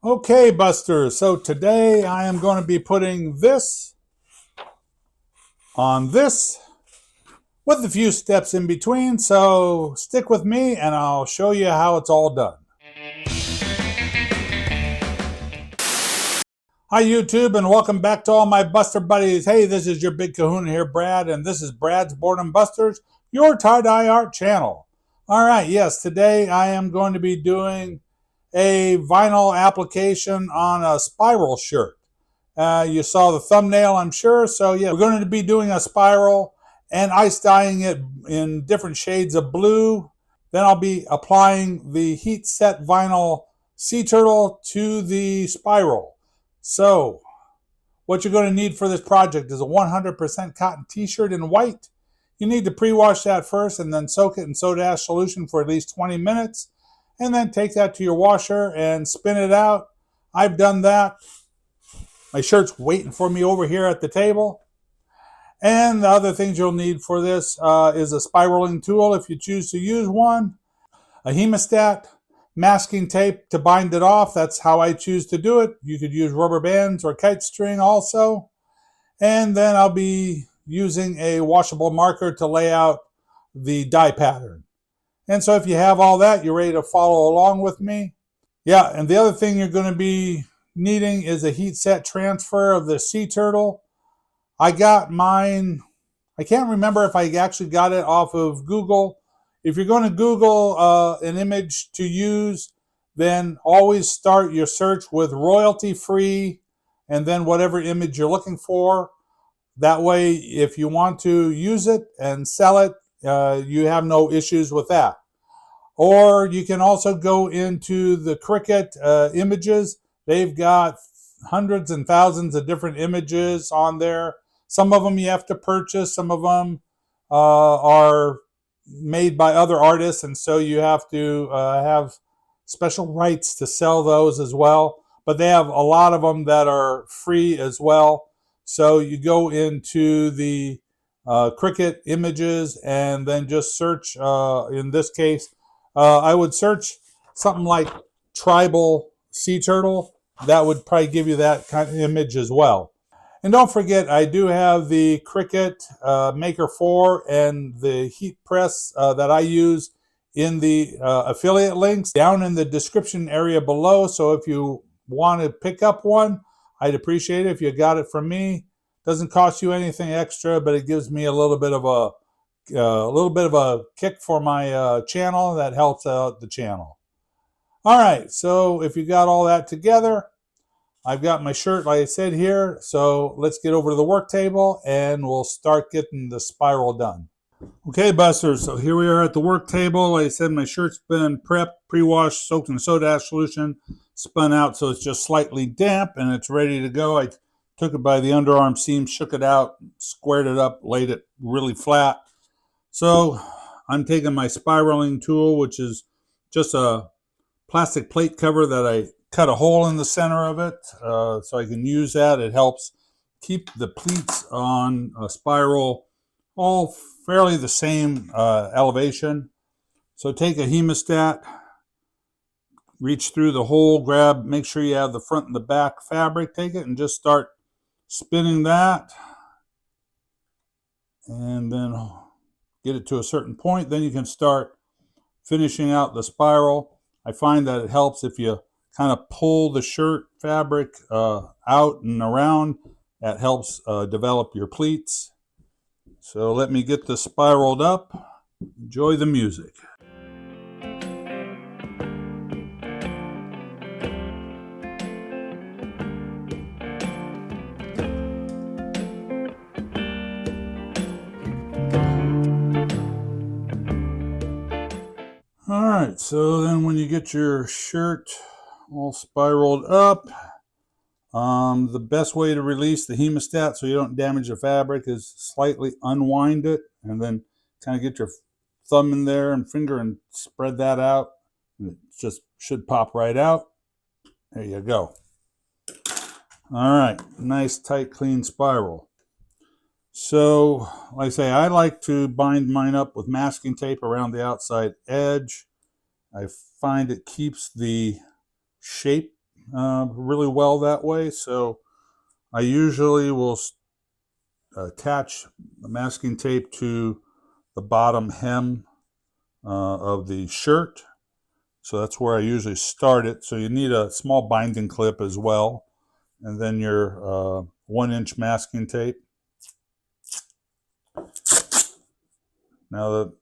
Okay, Busters, so today I am going to be putting this on this with a few steps in between, so stick with me and I'll show you how it's all done. Hi YouTube and welcome back to all my Buster buddies. Hey, this is your big kahuna here, Brad, and this is Brad's Boredom Busters, your tie-dye art channel. Alright, yes, today I am going to be doing a vinyl application on a spiral shirt. You saw the thumbnail, I'm sure. So yeah, we're going to be doing a spiral and ice dyeing it in different shades of blue. Then I'll be applying the heat set vinyl sea turtle to the spiral. So what you're going to need for this project is a 100% cotton t-shirt in white. You need to pre-wash that first and then soak it in soda ash solution for at least 20 minutes. And then take that to your washer and spin it out. I've done that. My shirt's waiting for me over here at the table. And the other things you'll need for this is a spiraling tool if you choose to use one, a hemostat, masking tape to bind it off. That's how I choose to do it. You could use rubber bands or kite string also. And then I'll be using a washable marker to lay out the dye pattern. And so if you have all that, you're ready to follow along with me. Yeah, and the other thing you're going to be needing is a heat set transfer of the sea turtle. I got mine, I can't remember if I actually got it off of Google. If you're going to Google an image to use, then always start your search with royalty free and then whatever image you're looking for. That way, if you want to use it and sell it, you have no issues with that. Or you can also go into the Cricut images. They've got hundreds and thousands of different images on there. Some of them you have to purchase. Some of them are made by other artists, and so you have to have special rights to sell those as well. But they have a lot of them that are free as well. So you go into the Cricut images and then just search, in this case, I would search something like tribal sea turtle. That would probably give you that kind of image as well. And don't forget, I do have the Cricut Maker 4 and the heat press that I use in the affiliate links down in the description area below. So if you want to pick up one, I'd appreciate it if you got it from me. Doesn't cost you anything extra, but it gives me a little bit of a kick for my channel. That helps out the channel. All right, so if you got all that together, I've got my shirt, like I said here. So let's get over to the work table and we'll start getting the spiral done. Okay, Busters, so here we are at the work table. Like I said, my shirt's been prepped, pre-washed, soaked in soda ash solution, spun out so it's just slightly damp and it's ready to go. I took it by the underarm seam, shook it out, squared it up, laid it really flat. So I'm taking my spiraling tool, which is just a plastic plate cover that I cut a hole in the center of it so I can use that. It helps keep the pleats on a spiral all fairly the same elevation. So take a hemostat, reach through the hole, grab, make sure you have the front and the back fabric, take it and just start spinning that. And then get it to a certain point. Then you can start finishing out the spiral. I find that it helps if you kind of pull the shirt fabric out and around. That helps develop your pleats. So let me get this spiraled up. Enjoy the music. All right, so then when you get your shirt all spiraled up, the best way to release the hemostat so you don't damage the fabric is slightly unwind it and then kind of get your thumb in there and finger and spread that out. It just should pop right out. There you go. All right, nice, tight, clean spiral. So, like I say, I like to bind mine up with masking tape around the outside edge. I find it keeps the shape really well that way. So I usually will attach the masking tape to the bottom hem of the shirt. So that's where I usually start it. So you need a small binding clip as well. And then your 1-inch masking tape. Now the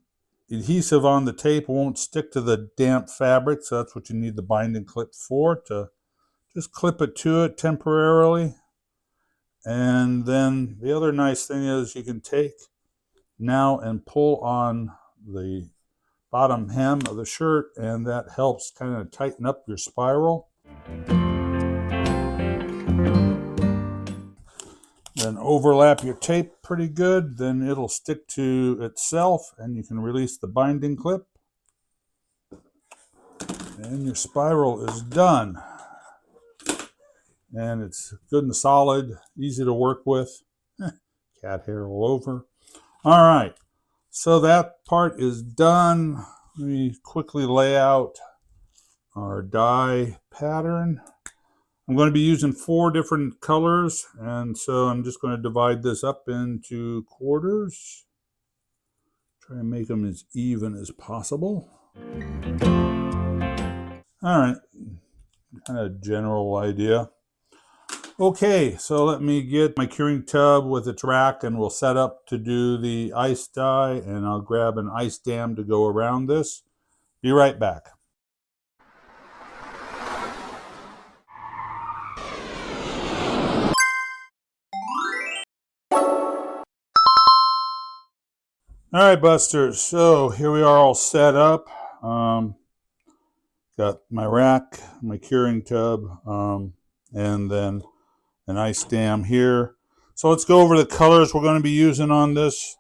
adhesive on the tape won't stick to the damp fabric, so that's what you need the binding clip for, to just clip it to it temporarily. And then the other nice thing is you can take now and pull on the bottom hem of the shirt, and that helps kind of tighten up your spiral. Then overlap your tape pretty good, then it'll stick to itself and you can release the binding clip. And your spiral is done. And it's good and solid, easy to work with. Cat hair all over. All right, so that part is done. Let me quickly lay out our die pattern. I'm going to be using 4 different colors, and so I'm just going to divide this up into quarters. Try and make them as even as possible. All right, kind of general idea. Okay, so let me get my curing tub with its rack, and we'll set up to do the ice dye, and I'll grab an ice dam to go around this. Be right back. All right, Busters, so here we are all set up. Got my rack, my curing tub, and then an ice dam here. So let's go over the colors we're going to be using on this.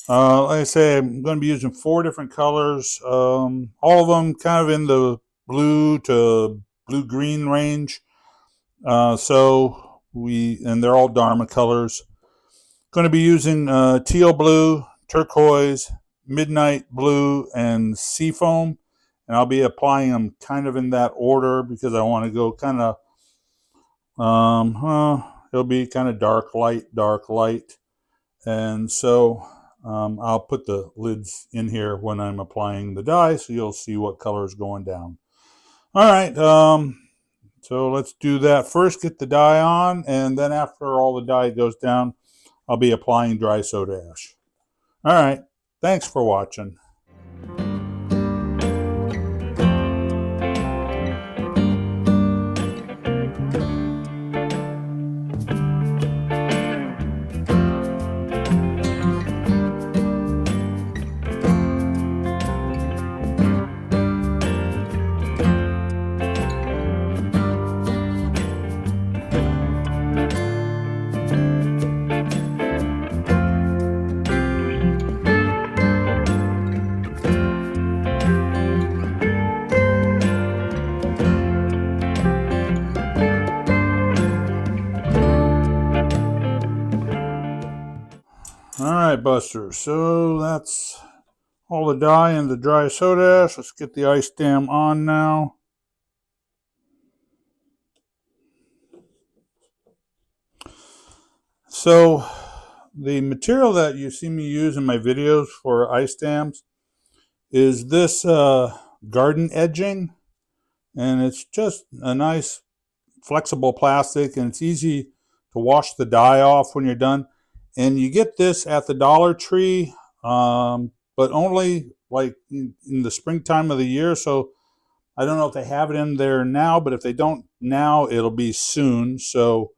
Like I say, I'm going to be using 4 different colors, all of them kind of in the blue to blue-green range. And they're all Dharma colors. Going to be using teal blue, turquoise, midnight blue, and seafoam. And I'll be applying them kind of in that order because I want to go kind of, it'll be kind of dark, light. And so I'll put the lids in here when I'm applying the dye, so you'll see what color is going down. All right, so let's do that first, get the dye on, and then after all the dye goes down, I'll be applying dry soda ash. All right, thanks for watching. All right, Busters, so that's all the dye and the dry soda ash. Let's get the ice dam on now. So the material that you see me use in my videos for ice dams is this garden edging, and it's just a nice flexible plastic, and it's easy to wash the dye off when you're done. And you get this at the Dollar Tree, but only like in the springtime of the year. So I don't know if they have it in there now, but if they don't now, it'll be soon. So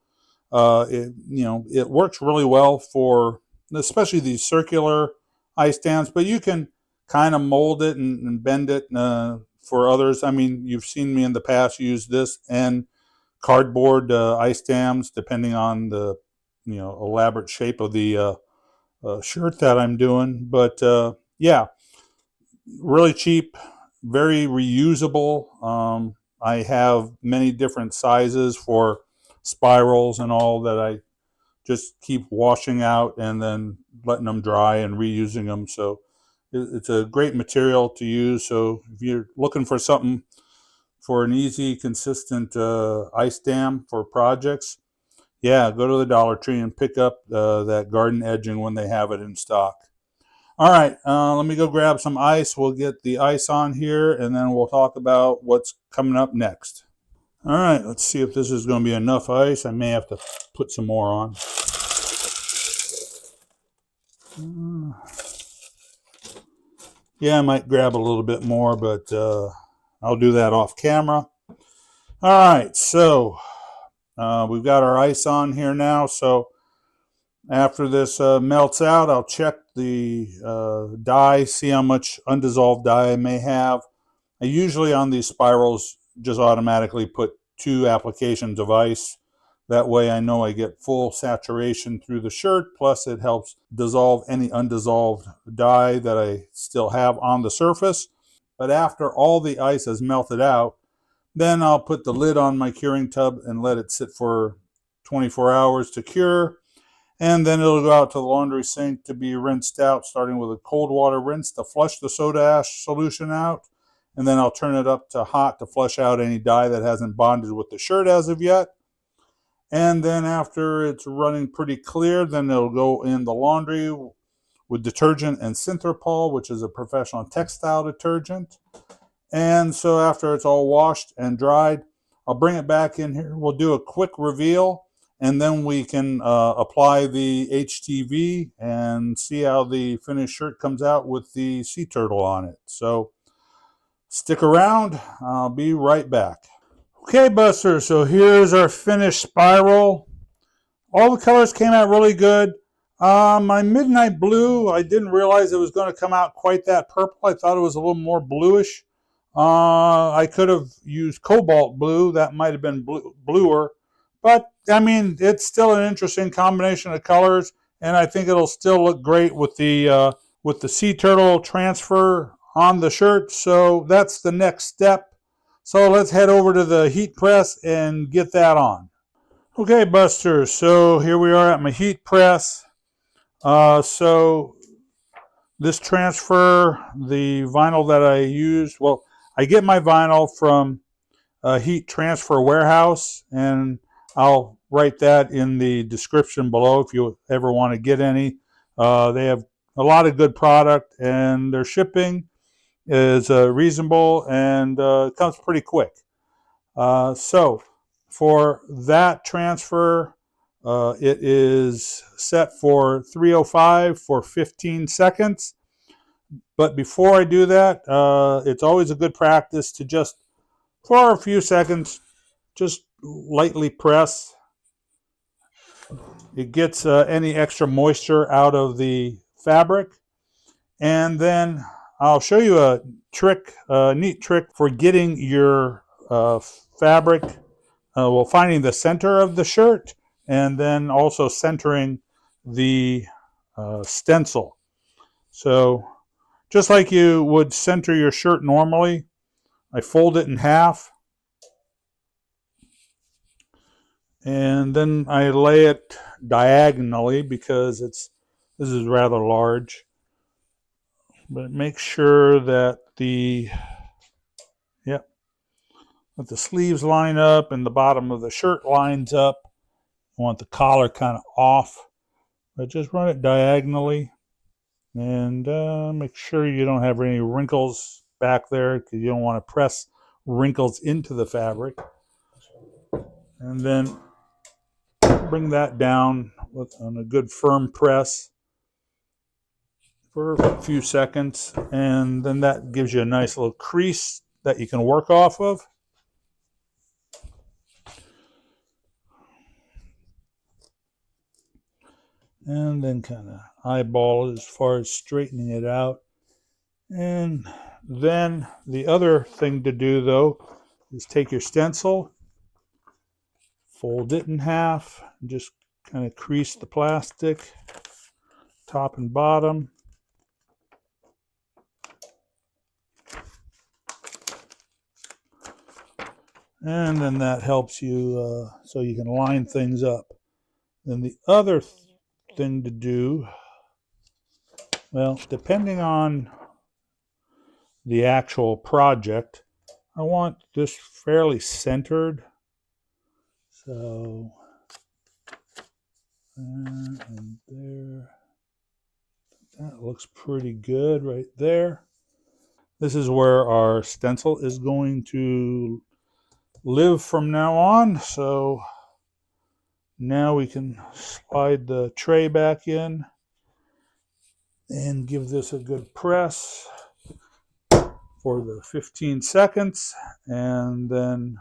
it works really well for especially these circular ice dams, but you can kind of mold it and bend it for others. I mean, you've seen me in the past use this and cardboard ice dams, depending on the elaborate shape of the shirt that I'm doing. But yeah, really cheap, very reusable. I have many different sizes for spirals and all that I just keep washing out and then letting them dry and reusing them. So it's a great material to use. So if you're looking for something for an easy, consistent ice dam for projects, yeah, go to the Dollar Tree and pick up that garden edging when they have it in stock. All right, let me go grab some ice. We'll get the ice on here, and then we'll talk about what's coming up next. All right, let's see if this is going to be enough ice. I may have to put some more on. Yeah, I might grab a little bit more, but I'll do that off camera. All right, so we've got our ice on here now. So after this melts out, I'll check the dye, see how much undissolved dye I may have. I usually on these spirals just automatically put 2 applications of ice. That way I know I get full saturation through the shirt, plus it helps dissolve any undissolved dye that I still have on the surface. But after all the ice has melted out, then I'll put the lid on my curing tub and let it sit for 24 hours to cure. And then it'll go out to the laundry sink to be rinsed out, starting with a cold water rinse to flush the soda ash solution out. And then I'll turn it up to hot to flush out any dye that hasn't bonded with the shirt as of yet. And then after it's running pretty clear, then it'll go in the laundry with detergent and Synthropol, which is a professional textile detergent. And so after it's all washed and dried, I'll bring it back in here. We'll do a quick reveal, and then we can apply the HTV and see how the finished shirt comes out with the sea turtle on it. So stick around. I'll be right back. Okay, Buster, so here's our finished spiral. All the colors came out really good. My midnight blue, I didn't realize it was going to come out quite that purple. I thought it was a little more bluish. I could have used cobalt blue. That might have been bluer. But, I mean, it's still an interesting combination of colors, and I think it'll still look great with the sea turtle transfer on the shirt. So that's the next step. So let's head over to the heat press and get that on. Okay, Buster, so here we are at my heat press. So this transfer, the vinyl that I use, well, I get my vinyl from Heat Transfer Warehouse, and I'll write that in the description below if you ever want to get any. They have a lot of good product, and their shipping is reasonable and comes pretty quick. So for that transfer, it is set for 305 for 15 seconds. But before I do that, it's always a good practice to just, for a few seconds, just lightly press. It gets any extra moisture out of the fabric. And then I'll show you a trick, a neat trick for getting your fabric, finding the center of the shirt, and then also centering the stencil. So just like you would center your shirt normally, I fold it in half, and then I lay it diagonally because this is rather large. But make sure that the sleeves line up and the bottom of the shirt lines up. I want the collar kind of off, but just run it diagonally, and make sure you don't have any wrinkles back there because you don't want to press wrinkles into the fabric. And then bring that down on a good firm press for a few seconds, and then that gives you a nice little crease that you can work off of. And then kind of eyeball it as far as straightening it out. And then the other thing to do, though, is take your stencil, fold it in half, and just kind of crease the plastic, top and bottom. And then that helps you so you can line things up. Then the other thing to do, well, depending on the actual project, I want this fairly centered. So, and there. That looks pretty good right there. This is where our stencil is going to live from now on. So now we can slide the tray back in and give this a good press for the 15 seconds. And then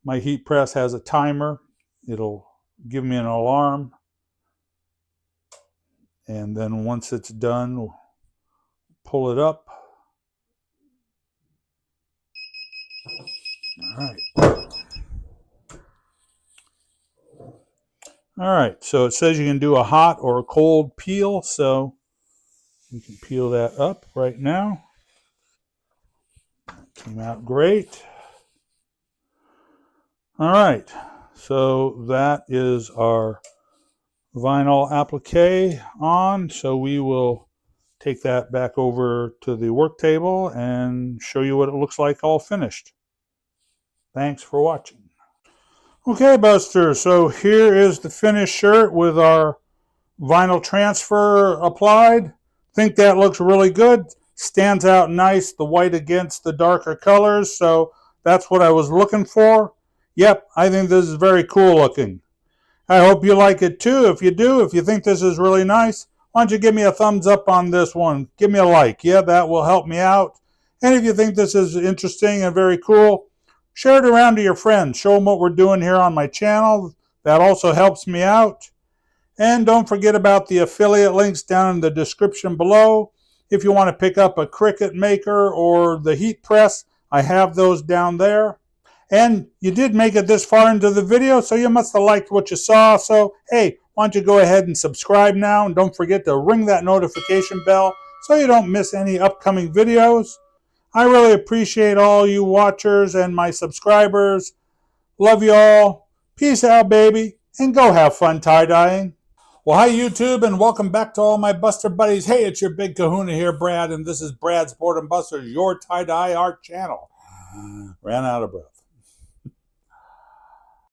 my heat press has a timer. It'll give me an alarm. And then once it's done, we'll pull it up. All right. All right, so it says you can do a hot or a cold peel, so we can peel that up right now. Came out great. All right, so that is our vinyl applique on. So we will take that back over to the work table and show you what it looks like all finished. Thanks for watching. Okay, Buster, so here is the finished shirt with our vinyl transfer applied. Think that looks really good. Stands out nice, the white against the darker colors, so that's what I was looking for. Yep, I think this is very cool looking. I hope you like it too. If you do, if you think this is really nice, why don't you give me a thumbs up on this one? Give me a like. Yeah, that will help me out. And if you think this is interesting and very cool, share it around to your friends. Show them what we're doing here on my channel. That also helps me out. And don't forget about the affiliate links down in the description below. If you want to pick up a Cricut maker or the heat press, I have those down there. And you did make it this far into the video, so you must have liked what you saw. So, hey, why don't you go ahead and subscribe now, and don't forget to ring that notification bell so you don't miss any upcoming videos. I really appreciate all you watchers and my subscribers. Love you all. Peace out, baby, and go have fun tie-dyeing. Well, hi, YouTube, and welcome back to all my Buster buddies. Hey, it's your big kahuna here, Brad, and this is Brad's Boredom Busters, your tie-dye art channel. Ran out of breath.